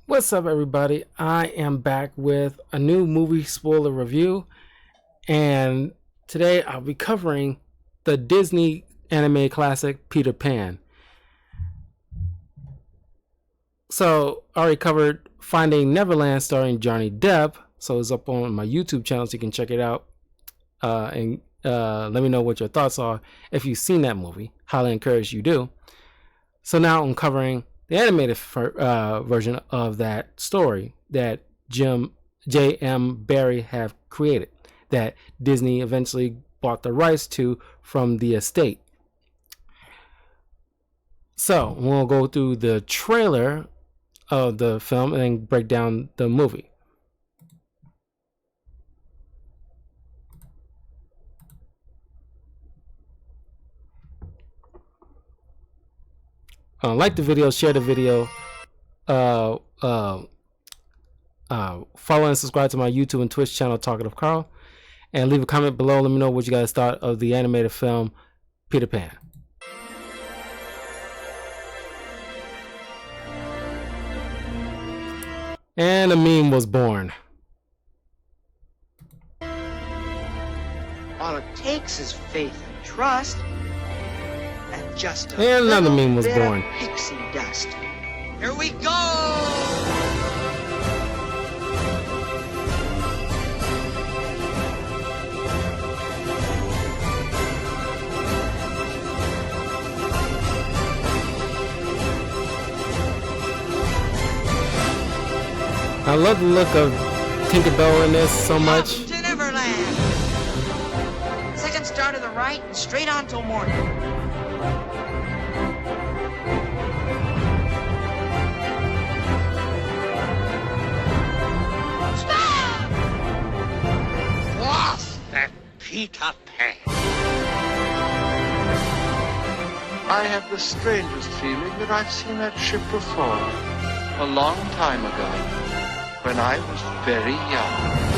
What's up, everybody? I am back with a new movie spoiler review, and today I'll be covering the Disney anime classic Peter Pan. So, I already covered Finding Neverland starring Johnny Depp, so it's up on my YouTube channel so you can check it out and let me know what your thoughts are if you've seen that movie. Highly encourage you do. So, now I'm covering the animated version of that story that J.M. Barrie have created, that Disney eventually bought the rights to from the estate. So we'll go through the trailer of the film and then break down the movie. Like the video, share the video, uh, uh, follow and subscribe to my YouTube and Twitch channel, Talkative Carl, and leave a comment below. Let me know what you guys thought of the animated film Peter Pan. And a meme was born. All it takes is faith and trust, and just a And another little meme was bit born. of pixie dust. Here we go! I love the look of Tinkerbell in this so much. Welcome to Neverland! Second star to the right and straight on till morning. Stop! Was that Peter Pan? I have the strangest feeling that I've seen that ship before, a long time ago, when I was very young.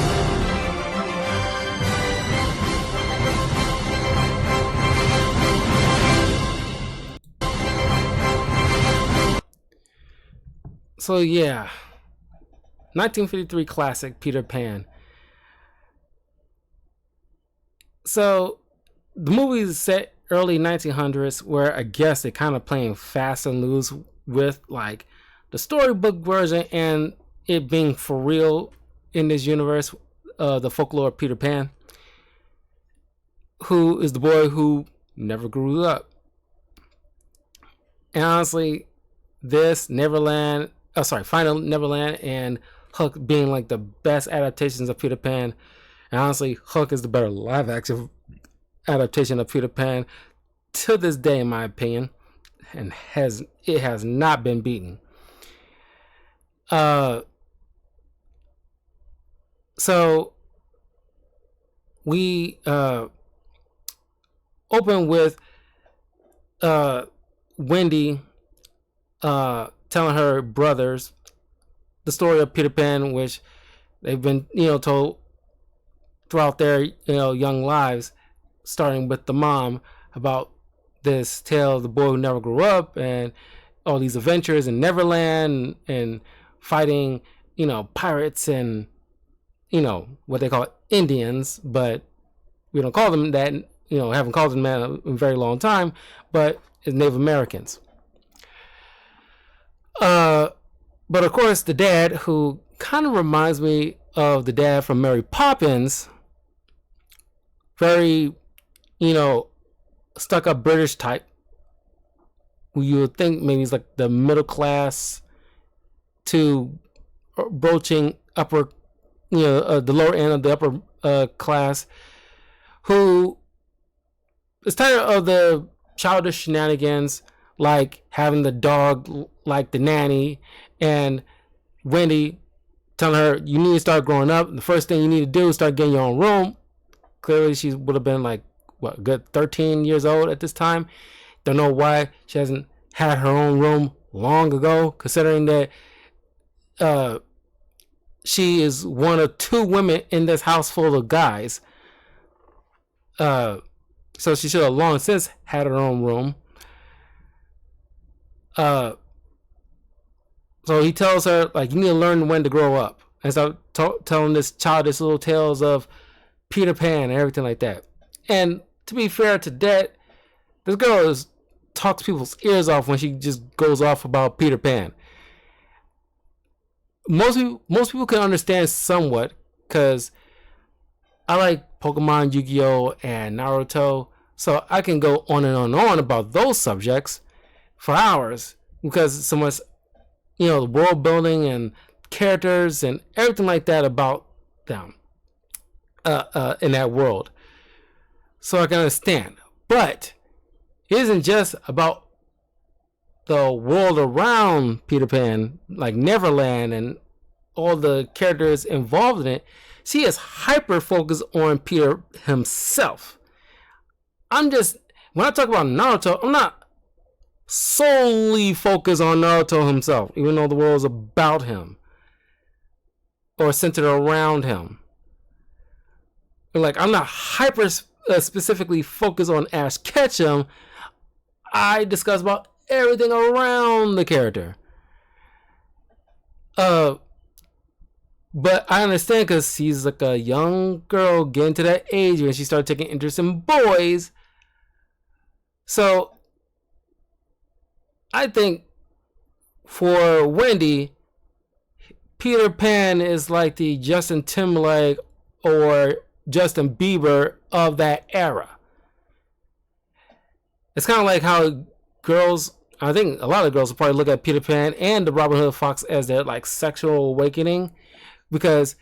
So yeah, 1953 classic Peter Pan. So the movie is set early 1900s, where I guess they're kind of playing fast and loose with like the storybook version and it being for real in this universe, the folklore of Peter Pan, who is the boy who never grew up. And honestly, this Finding Neverland and Hook being like the best adaptations of Peter Pan. And honestly, Hook is the better live action adaptation of Peter Pan to this day, in my opinion, and it has not been beaten. So we open with Wendy telling her brothers the story of Peter Pan, which they've been told throughout their young lives, starting with the mom about this tale of the boy who never grew up and all these adventures in Neverland and fighting pirates and what they call Indians, but we don't call them that. Haven't called them that in a very long time, but it's Native Americans. But of course, the dad, who kind of reminds me of the dad from Mary Poppins, very, stuck up British type, who you would think maybe he's like the middle class to broaching upper, the lower end of the upper class, who is tired of the childish shenanigans, like having the dog like the nanny, and Wendy telling her, you need to start growing up. The first thing you need to do is start getting your own room. Clearly she would have been like, what, good 13 years old at this time. Don't know why she hasn't had her own room long ago, considering that she is one of two women in this house full of guys. So she should have long since had her own room. So he tells her, like, you need to learn when to grow up. And so telling this childish little tales of Peter Pan and everything like that. And to be fair to that, this girl talks people's ears off when she just goes off about Peter Pan. Most people can understand somewhat, because I like Pokemon, Yu-Gi-Oh, and Naruto, so I can go on and on and on about those subjects for hours, because it's so much, the world building and characters and everything like that about them in that world. So I can understand. But it isn't just about the world around Peter Pan, like Neverland and all the characters involved in it. She is hyper focused on Peter himself. When I talk about Naruto, I'm not solely focused on Naruto himself, even though the world is about him or centered around him. Like, I'm not hyper specifically focused on Ash Ketchum. I discuss about everything around the character. But I understand, because she's like a young girl getting to that age when she started taking interest in boys. So I think for Wendy, Peter Pan is like the Justin Timberlake or Justin Bieber of that era. It's kind of like how girls, I think a lot of girls will probably look at Peter Pan and the Robin Hood Fox as their like sexual awakening, because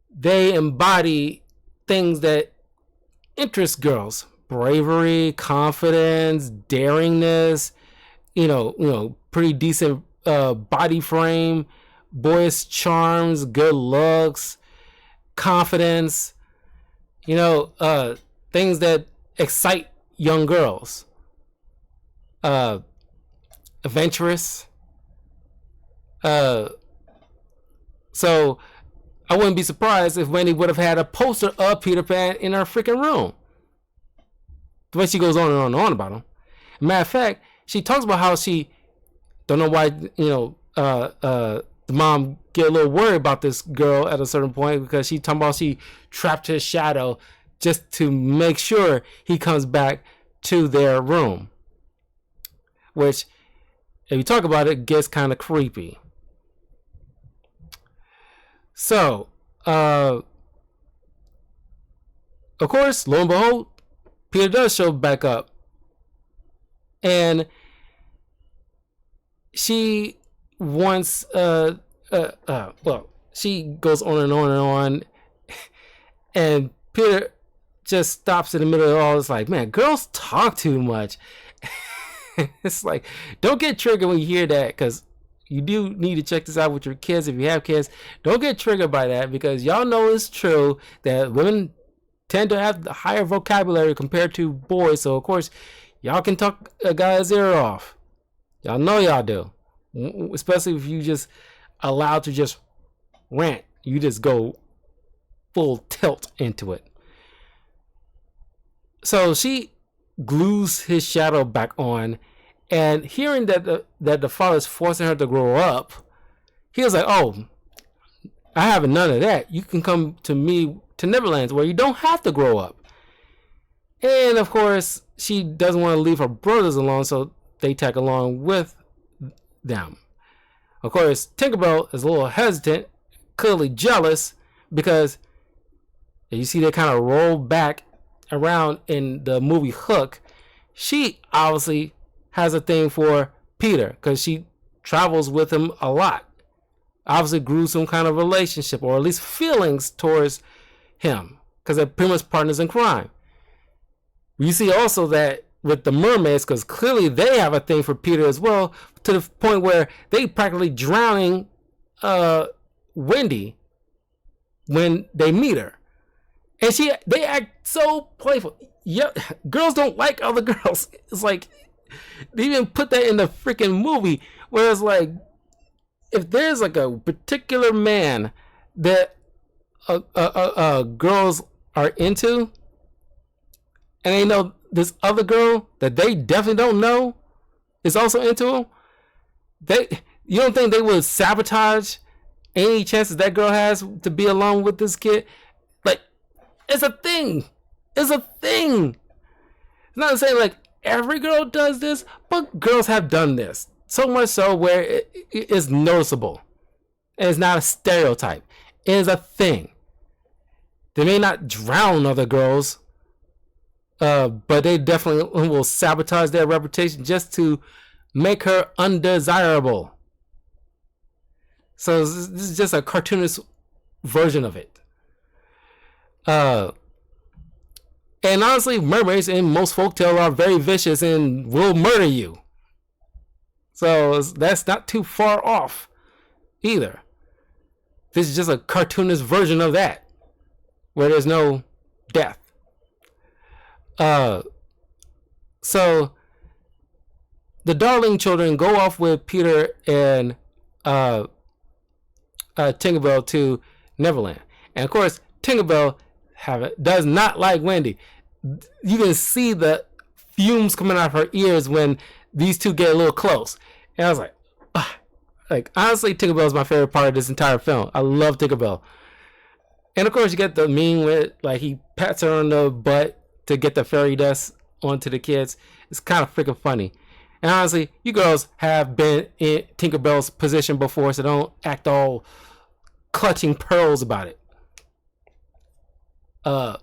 they embody things that interest girls: bravery, confidence, daringness, pretty decent body frame, boyish charms, good looks, confidence, things that excite young girls. Adventurous. So I wouldn't be surprised if Wendy would have had a poster of Peter Pan in her freaking room. The way she goes on and on and on about him. Matter of fact, she talks about how she don't know why, the mom get a little worried about this girl at a certain point, because she talking about she trapped his shadow just to make sure he comes back to their room. Which, if you talk about it, gets kind of creepy. So, of course, lo and behold, Peter does show back up. And she wants, she goes on and on and on. And Peter just stops in the middle of all. It's like, man, girls talk too much. It's like, don't get triggered when you hear that, because you do need to check this out with your kids if you have kids. Don't get triggered by that, because y'all know it's true that women tend to have the higher vocabulary compared to boys. So of course, y'all can talk a guy's ear off. Y'all know y'all do. Especially if you just allowed to just rant. You just go full tilt into it. So she glues his shadow back on, and hearing that the father's forcing her to grow up, he was like, oh, I have none of that. You can come to me to Neverland, where you don't have to grow up. And of course, she doesn't want to leave her brothers alone, so they tag along with them. Of course, Tinkerbell is a little hesitant, clearly jealous, because you see they kind of roll back around in the movie Hook. She obviously has a thing for Peter, because she travels with him a lot. Obviously grew some kind of relationship, or at least feelings towards him, because they're pretty much partners in crime. You see also that with the mermaids, because clearly they have a thing for Peter as well, to the point where they practically drowning Wendy when they meet her. And they act so playful. Yeah, girls don't like other girls. It's like, they even put that in the freaking movie, where it's like, if there's like a particular man that girls are into, and they know this other girl that they definitely don't know is also into him, You don't think they would sabotage any chances that girl has to be alone with this kid? Like, it's a thing. It's a thing. It's not saying like every girl does this, but girls have done this. So much so where it is noticeable. And it's not a stereotype. It is a thing. They may not drown other girls, but they definitely will sabotage their reputation just to make her undesirable. So this is just a cartoonist version of it. And honestly, mermaids in most folktales are very vicious and will murder you. So that's not too far off either. This is just a cartoonist version of that, where there's no death. So the Darling children go off with Peter and Tinkerbell to Neverland, and of course Tinkerbell does not like Wendy. You can see the fumes coming out of her ears when these two get a little close, and I was like, ugh. Like, honestly, Tinkerbell is my favorite part of this entire film. I love Tinkerbell. And of course, you get the meme with, like, he pats her on the butt to get the fairy dust onto the kids. It's kind of freaking funny. And honestly, you girls have been in Tinkerbell's position before, so don't act all clutching pearls about it. So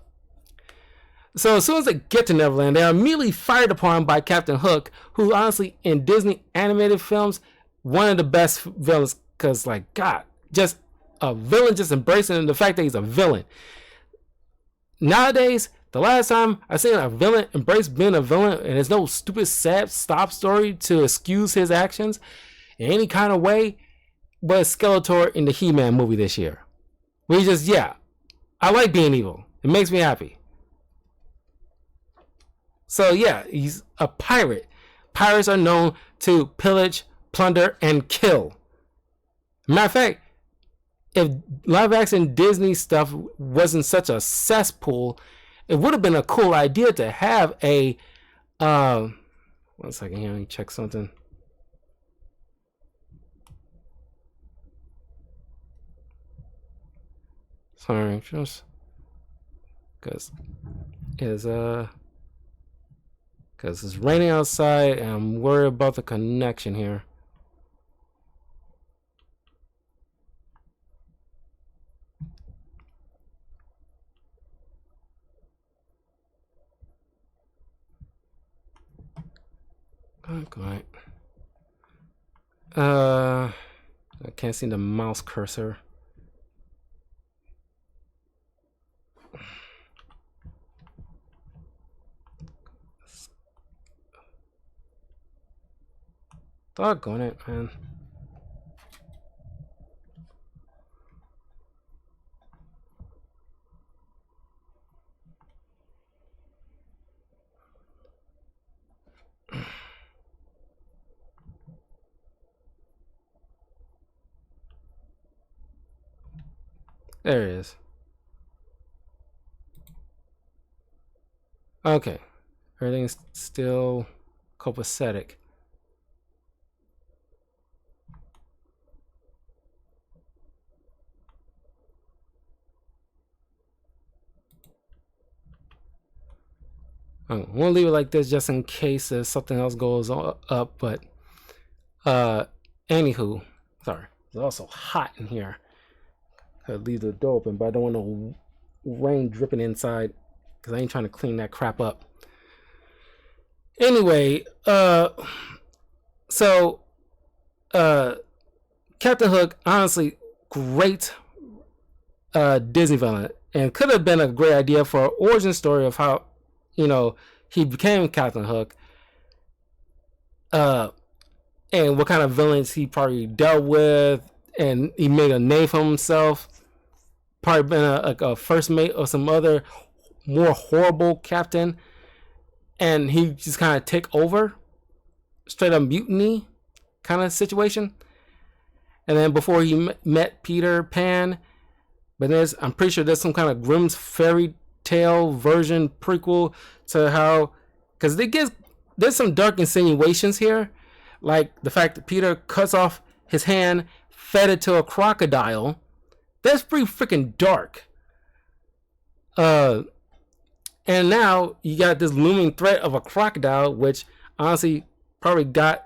as soon as they get to Neverland, they are immediately fired upon by Captain Hook, who honestly, in Disney animated films, one of the best villains, because like, God, just a villain, just embracing the fact that he's a villain. Nowadays, the last time I seen a villain embrace being a villain, and there's no stupid sad stop story to excuse his actions in any kind of way, was Skeletor in the He-Man movie this year. Where he just, yeah, I like being evil. It makes me happy. So yeah, he's a pirate. Pirates are known to pillage, plunder, and kill. Matter of fact, if live action Disney stuff wasn't such a cesspool, it would have been a cool idea to have a 1 second here, let me check something. Sorry, just because it's raining outside and I'm worried about the connection here. Okay. I can't see the mouse cursor. Doggone it, man. There it is. Okay. Everything's still copacetic. We'll leave it like this just in case something else goes up, but anywho, sorry, it's also hot in here. I'll leave the door open, but I don't want no rain dripping inside because I ain't trying to clean that crap up. Anyway, so Captain Hook, honestly, great Disney villain, and could have been a great idea for an origin story of how, you know, he became Captain Hook, and what kind of villains he probably dealt with, and he made a name for himself. Probably been a first mate or some other more horrible captain, and he just kind of take over, straight up mutiny kind of situation. And then before he met Peter Pan, but I'm pretty sure there's some kind of Grimm's fairy tale version prequel to how, because there's some dark insinuations here, like the fact that Peter cuts off his hand, fed it to a crocodile. That's pretty freaking dark. And now you got this looming threat of a crocodile, which honestly probably got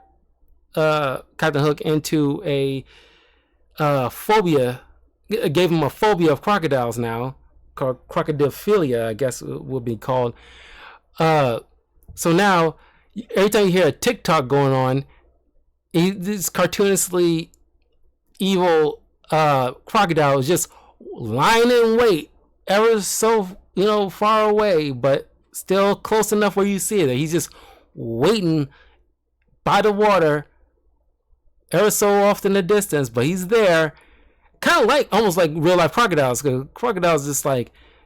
Captain Hook into a phobia, gave him a phobia of crocodiles now, called crocodilophilia, I guess it would be called. So now, every time you hear a TikTok going on, this cartoonishly evil crocodile is just lying in wait, ever so far away, but still close enough where you see it. He's just waiting by the water, ever so off in the distance, but he's there, kind of like almost like real life crocodiles. Because crocodiles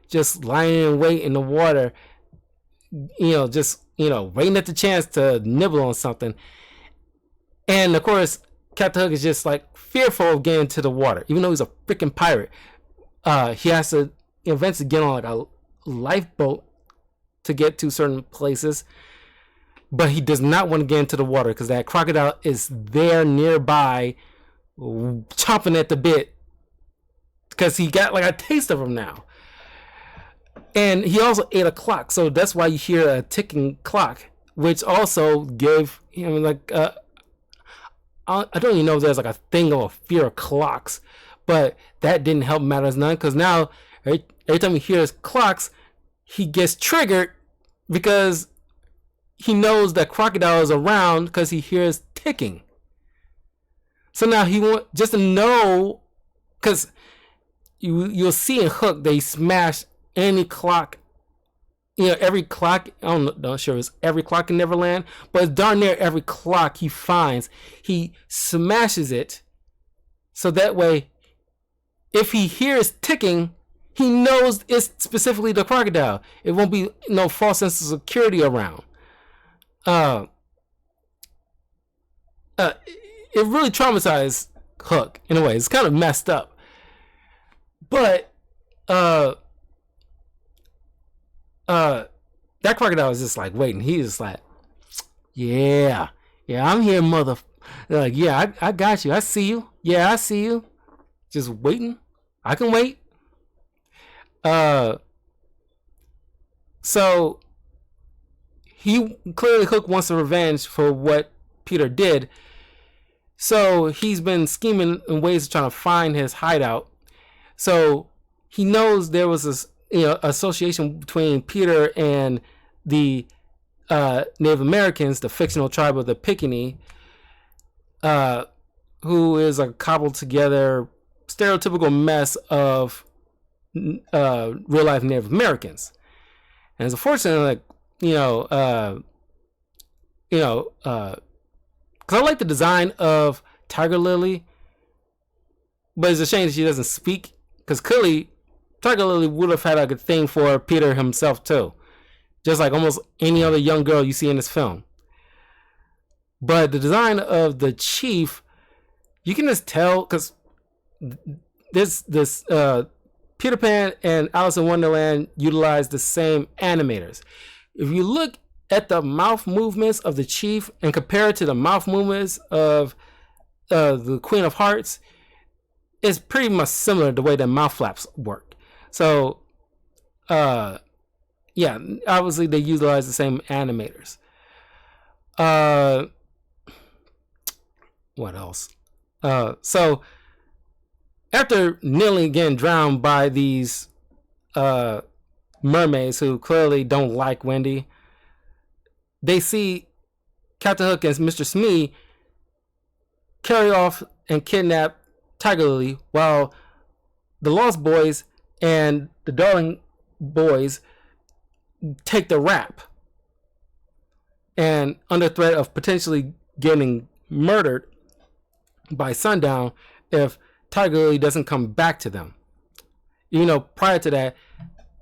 just lying in wait in the water, just waiting at the chance to nibble on something. And of course, Captain Hook is just like fearful of getting into the water, even though he's a freaking pirate. He has to eventually get on like a lifeboat to get to certain places, but he does not want to get into the water because that crocodile is there nearby, chomping at the bit, because he got like a taste of him now. And he also ate a clock, so that's why you hear a ticking clock, which also gave him like I don't even know if there's like a thing of a fear of clocks, but that didn't help matters none, because now every time he hears clocks, he gets triggered because he knows that crocodile is around because he hears ticking. So now he wants just to know, because you'll see in Hook they smash any clock, every clock. I'm not sure it's every clock in Neverland, but it's darn near every clock he finds. He smashes it so that way, if he hears ticking, he knows it's specifically the crocodile. It won't be no false sense of security around. It really traumatized Hook in a way. It's kind of messed up, but that crocodile is just like waiting. He's just like, yeah, I'm here, mother. They're like, yeah, I got you. I see you. Yeah, I see you. Just waiting. I can wait. So he clearly, Hook wants a revenge for what Peter did. So he's been scheming in ways of trying to find his hideout. So he knows there was this association between Peter and the Native Americans, the fictional tribe of the Pickaninny, who is a cobbled together stereotypical mess of real life Native Americans. And it's unfortunate, because I like the design of Tiger Lily, but it's a shame that she doesn't speak, because clearly Tiger Lily would have had like a thing for Peter himself too, just like almost any other young girl you see in this film. But the design of the chief, you can just tell, because this Peter Pan and Alice in Wonderland utilize the same animators. If you look at the mouth movements of the chief and compare it to the mouth movements of the Queen of Hearts, it's pretty much similar to the way the mouth flaps work. So, yeah, obviously they utilize the same animators. What else? So after nearly getting drowned by these mermaids who clearly don't like Wendy, they see Captain Hook and Mr. Smee carry off and kidnap Tiger Lily, while the Lost Boys and the Darling Boys take the rap, and under threat of potentially getting murdered by sundown if Tiger Lily doesn't come back to them. Prior to that,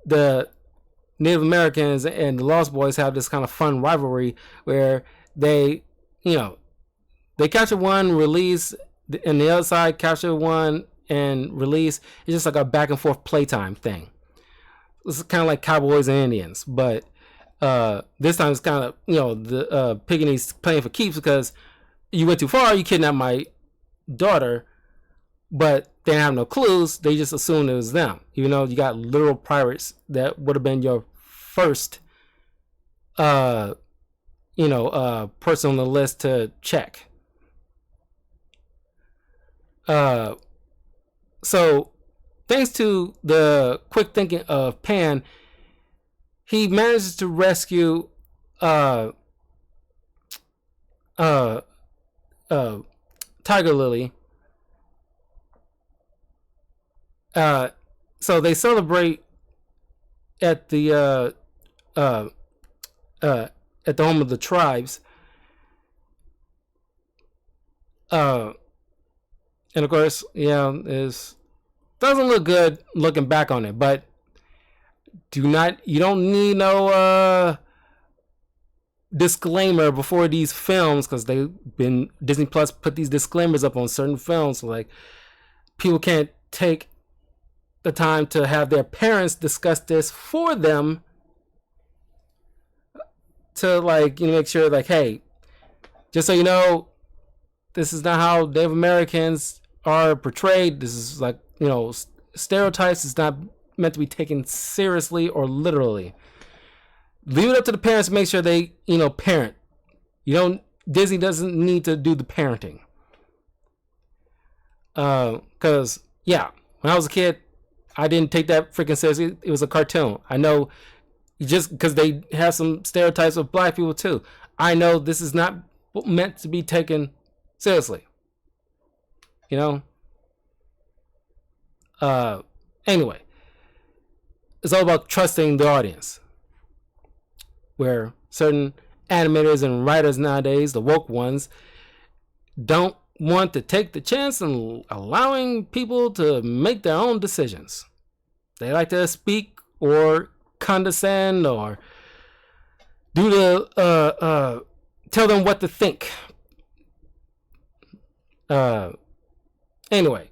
the Native Americans and the Lost Boys have this kind of fun rivalry where they capture one, release, and the other side capture one and release. It's just like a back and forth playtime thing. It's kind of like cowboys and Indians, but this time it's kind of the Pickaninny's playing for keeps, because you went too far, you kidnapped my daughter, but they didn't have no clues. They just assumed it was them, even though you got literal pirates that would have been your first, person on the list to check. So thanks to the quick thinking of Pan, he manages to rescue Tiger Lily. So they celebrate at the home of the tribes. And of course, doesn't look good looking back on it, but you don't need no disclaimer before these films, because Disney Plus put these disclaimers up on certain films, so like people can't take the time to have their parents discuss this for them to make sure hey, just so you know, this is not how Native Americans are portrayed. This is stereotypes. It's not meant to be taken seriously or literally. Leave it up to the parents to make sure they, parent. Disney doesn't need to do the parenting. Because, when I was a kid, I didn't take that freaking seriously. It was a cartoon. I know, just because they have some stereotypes of black people too. I know this is not meant to be taken seriously. Anyway, it's all about trusting the audience. Where certain animators and writers nowadays, the woke ones, don't want to take the chance in allowing people to make their own decisions. They like to speak or condescend or do the tell them what to think. Anyway,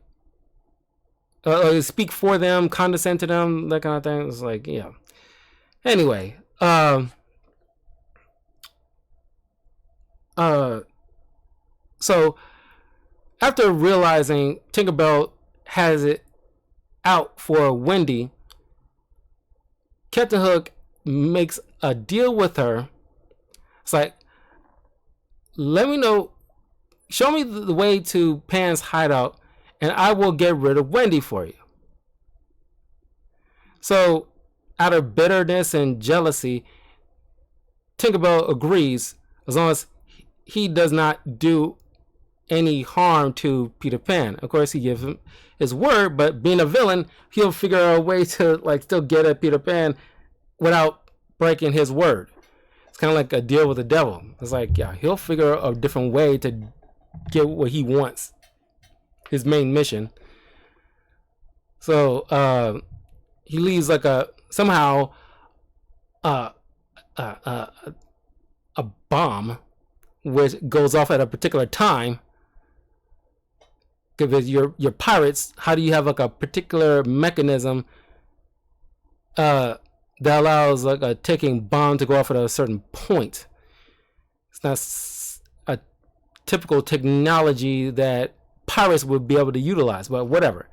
speak for them, condescend to them, that kind of thing. It's Anyway, so after realizing Tinkerbell has it out for Wendy, Captain Hook makes a deal with her. It's like, show me the way to Pan's hideout, and I will get rid of Wendy for you. So, out of bitterness and jealousy, Tinkerbell agrees, as long as he does not do any harm to Peter Pan. Of course, he gives him his word, but being a villain, he'll figure out a way to still get at Peter Pan without breaking his word. It's kind of like a deal with the devil. It's he'll figure out a different way to get what he wants, his main mission. So he leaves somehow a bomb which goes off at a particular time. Because your pirates, how do you have a particular mechanism that allows a ticking bomb to go off at a certain point? It's not a typical technology that pirates would be able to utilize, but whatever.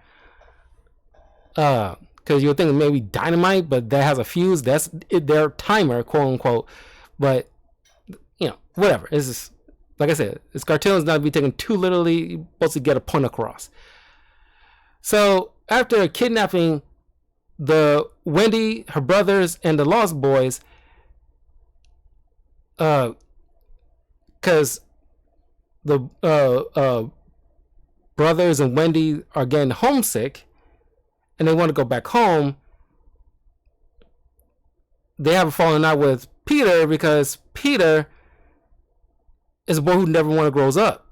Because you would think maybe dynamite, but that has a fuse. That's their timer, quote unquote. But whatever. It's just, like I said, this cartoon is not to be taken too literally. You're supposed to get a point across. So after kidnapping the Wendy, her brothers, and the Lost Boys, because the brothers and Wendy are getting homesick and they want to go back home, they have a falling out with Peter because Peter is a boy who never want to grows up.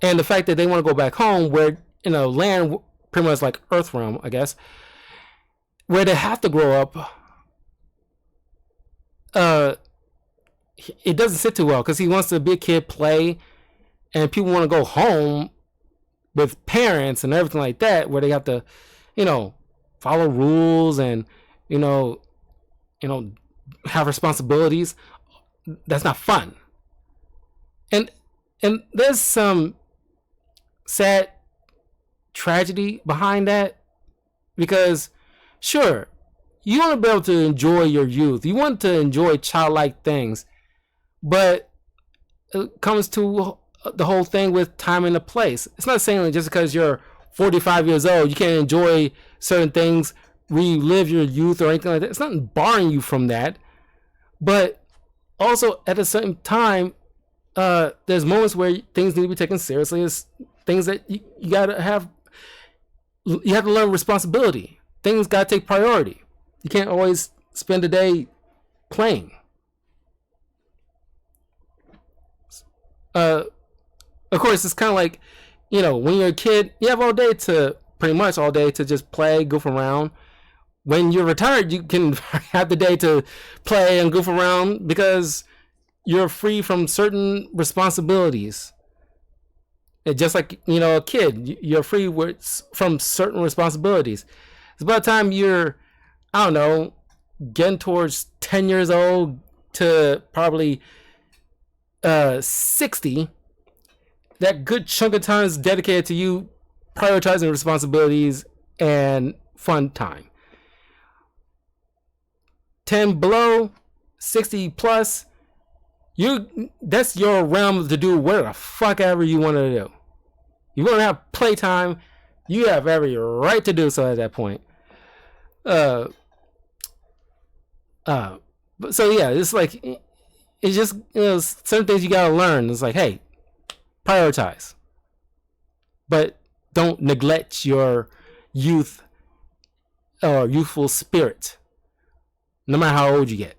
And the fact that they want to go back home, where land pretty much like Earthrealm, I guess, where they have to grow up, it doesn't sit too well, because he wants to be a kid, play, and people want to go home with parents and everything like that, where they have to, follow rules and, have responsibilities. That's not fun. And there's some sad tragedy behind that, because sure, you want to be able to enjoy your youth, you want to enjoy childlike things, but it comes to the whole thing with time and a place. It's not saying that just because you're 45 years old you can't enjoy certain things, relive your youth or anything like that. It's not barring you from that, but also at a certain time, there's moments where things need to be taken seriously. It's things that you gotta have. You have to learn responsibility. Things gotta take priority. You can't always spend a day playing. Of course, it's kind of like, when you're a kid, you have pretty much all day to just play, goof around. When you're retired, you can have the day to play and goof around because you're free from certain responsibilities. And just like, a kid, you're free from certain responsibilities. It's by the time you're, I don't know, getting towards 10 years old to probably 60, that good chunk of time is dedicated to you prioritizing responsibilities and fun time. 10 below, 60 plus, that's your realm to do whatever the fuck ever you want to do. You want to have playtime, you have every right to do so at that point. So yeah, it's like, it's just, certain things you gotta learn. It's like, hey, prioritize, but don't neglect your youth or youthful spirit, no matter how old you get.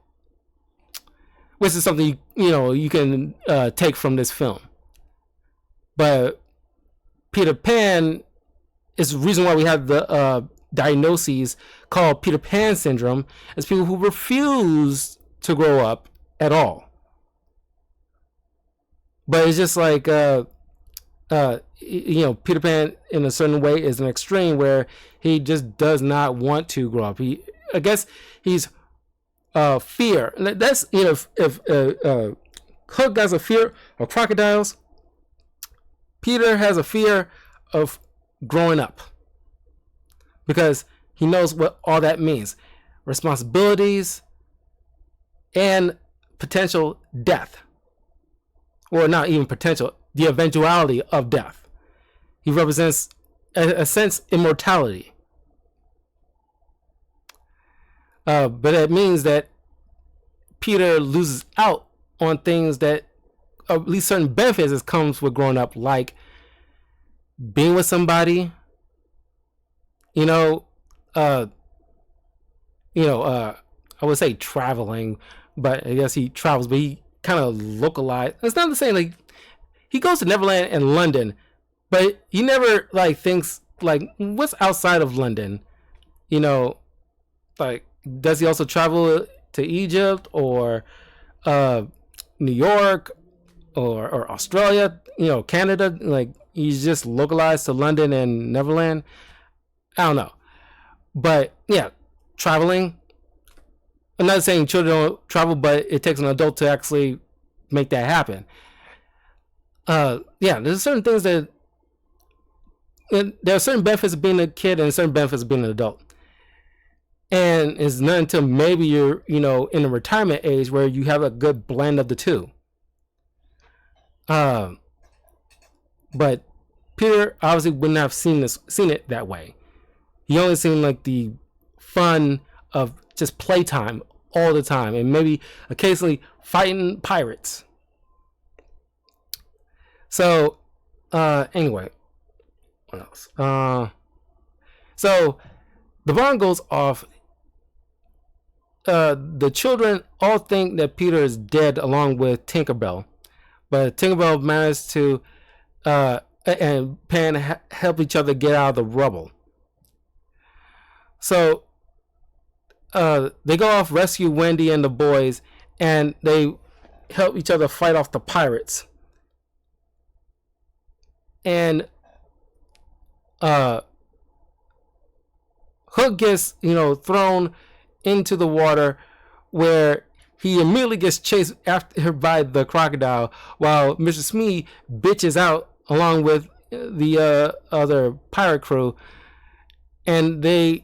Which is something you can take from this film. But Peter Pan is the reason why we have the diagnoses called Peter Pan syndrome, as people who refuse to grow up at all. But it's just like Peter Pan in a certain way is an extreme where he just does not want to grow up. I guess he's fear. That's if Hook has a fear of crocodiles, Peter has a fear of growing up, because he knows what all that means: responsibilities and potential death, or not even potential, the eventuality of death. He represents a sense immortality. But it means that Peter loses out on things that, at least certain benefits that comes with growing up, like being with somebody, I would say traveling, but I guess he travels, but he kind of localized. It's not the same, like, he goes to Neverland and London, but he never thinks what's outside of London, like, does he also travel to Egypt or New York or Australia, Canada? Like, he's just localized to London and Neverland. I don't know, but yeah, traveling. I'm not saying children don't travel, but it takes an adult to actually make that happen. There's certain things there are certain benefits of being a kid and certain benefits of being an adult. And it's not until maybe you're, in a retirement age where you have a good blend of the two. But Peter obviously wouldn't have seen it that way. He only seen the fun of just playtime all the time, and maybe occasionally fighting pirates. So, anyway, what else? So the bomb goes off. The children all think that Peter is dead along with Tinkerbell, but Tinkerbell manages to and Pan help each other get out of the rubble. So they go off, rescue Wendy and the boys, and they help each other fight off the pirates. And Hook gets thrown into the water, where he immediately gets chased after by the crocodile, while Mr. Smee bitches out along with the other pirate crew, and they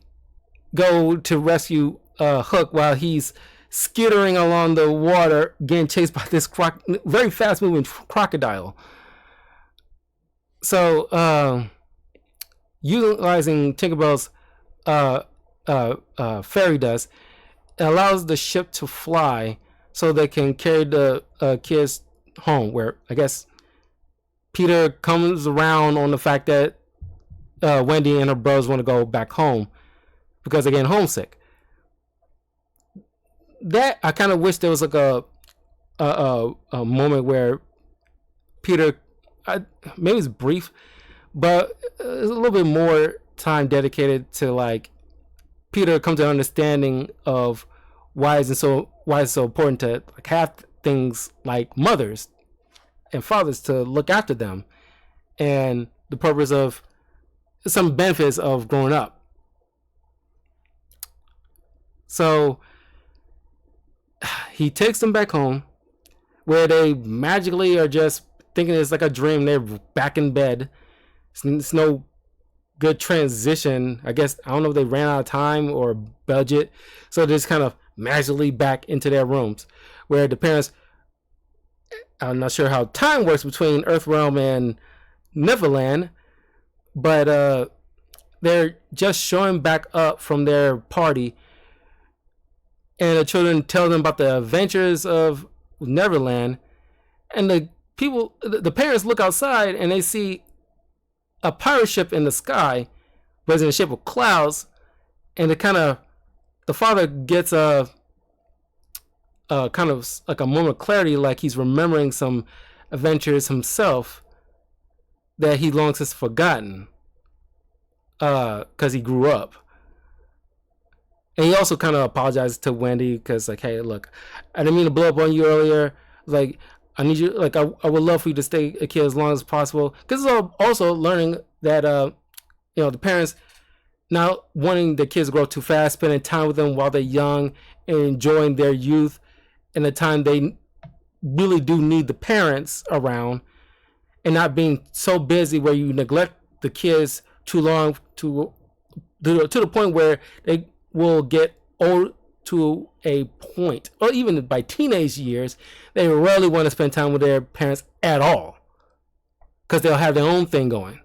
go to rescue Hook while he's skittering along the water, getting chased by this very fast moving crocodile. So, utilizing Tinkerbell's fairy dust, it allows the ship to fly so they can carry the kids home, where I guess Peter comes around on the fact that Wendy and her brothers want to go back home because they're getting homesick. That I kind of wish there was like a moment where Peter, maybe it's brief, but there's a little bit more time dedicated to like Peter comes to an understanding of why it's so important to like have things like mothers and fathers to look after them, and the purpose of some benefits of growing up. So he takes them back home, where they magically are just thinking it's like a dream. They're back in bed. It's no good transition. I guess, I don't know if they ran out of time or budget, so they're just kind of magically back into their rooms, where the parents, I'm not sure how time works between Earthrealm and Neverland, but they're just showing back up from their party, and the children tell them about the adventures of Neverland, and the parents look outside and they see a pirate ship in the sky, but it's in a shape of clouds, and the father gets a kind of like a moment of clarity, like he's remembering some adventures himself that he long since forgotten, because he grew up. And he also kind of apologizes to Wendy because, like, hey, look, I didn't mean to blow up on you earlier. Like, I need you, like, I would love for you to stay a kid as long as possible. Because it's also learning that, the parents not wanting the kids to grow up too fast, spending time with them while they're young and enjoying their youth, and the time they really do need the parents around, and not being so busy where you neglect the kids too long to the point where they will get old to a point, or even by teenage years, they rarely want to spend time with their parents at all because they'll have their own thing going.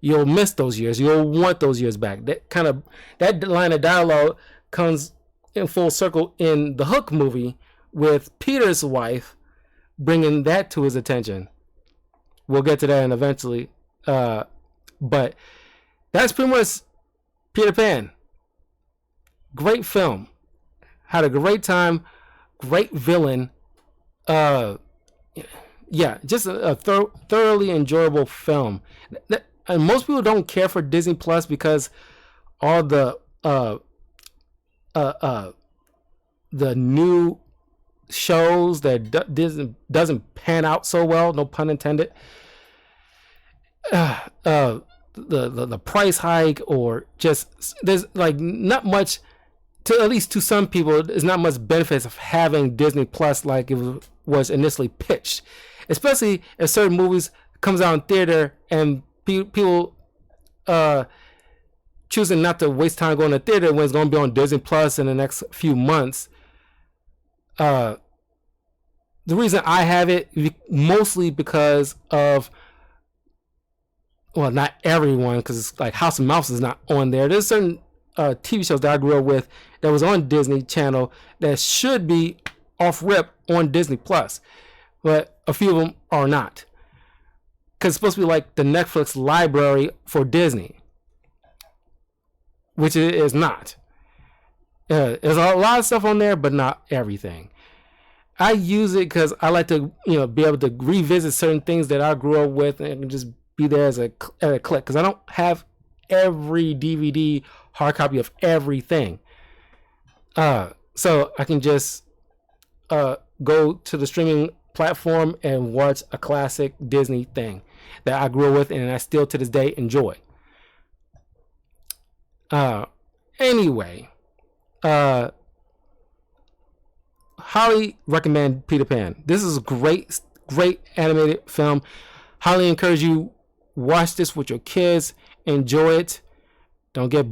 You'll miss those years. You'll want those years back. That line of dialogue comes in full circle in the Hook movie with Peter's wife bringing that to his attention. We'll get to that eventually, but that's pretty much Peter Pan. Great film. Had a great time. Great villain. Just a thoroughly enjoyable film. And most people don't care for Disney Plus because all the new shows that Disney doesn't pan out so well, no pun intended. The price hike, or just there's like not much, to at least to some people, there's not much benefits of having Disney Plus like it was initially pitched, especially if certain movies comes out in theater and people choosing not to waste time going to theater when it's going to be on Disney Plus in the next few months. The reason I have it mostly because of, well, not everyone, because it's like House of Mouse is not on there. There's certain TV shows that I grew up with that was on Disney Channel that should be off rip on Disney Plus, but a few of them are not, because it's supposed to be like the Netflix library for Disney, which it is not. There's a lot of stuff on there, but not everything. I use it because I like to, be able to revisit certain things that I grew up with and just be there as a click, because I don't have every DVD hard copy of everything. So I can just go to the streaming platform and watch a classic Disney thing that I grew up with and I still to this day enjoy. Anyway, highly recommend Peter Pan. This is a great animated film. Highly encourage you, watch this with your kids, enjoy it. Don't get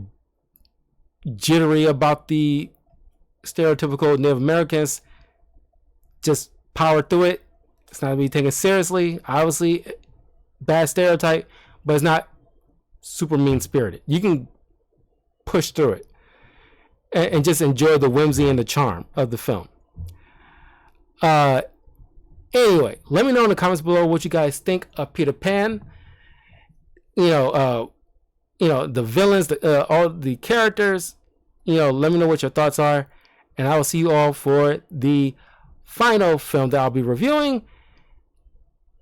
jittery about the stereotypical Native Americans. Just power through it. It's not to be taken seriously. Obviously, bad stereotype, but it's not super mean spirited. You can push through it and just enjoy the whimsy and the charm of the film. Anyway, let me know in the comments below what you guys think of Peter Pan. The villains, all the characters. Let me know what your thoughts are, and I will see you all for the final film that I'll be reviewing.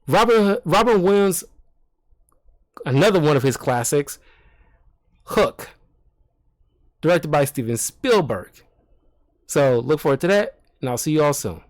Robin Williams, another one of his classics, Hook, directed by Steven Spielberg. So look forward to that, and I'll see you all soon.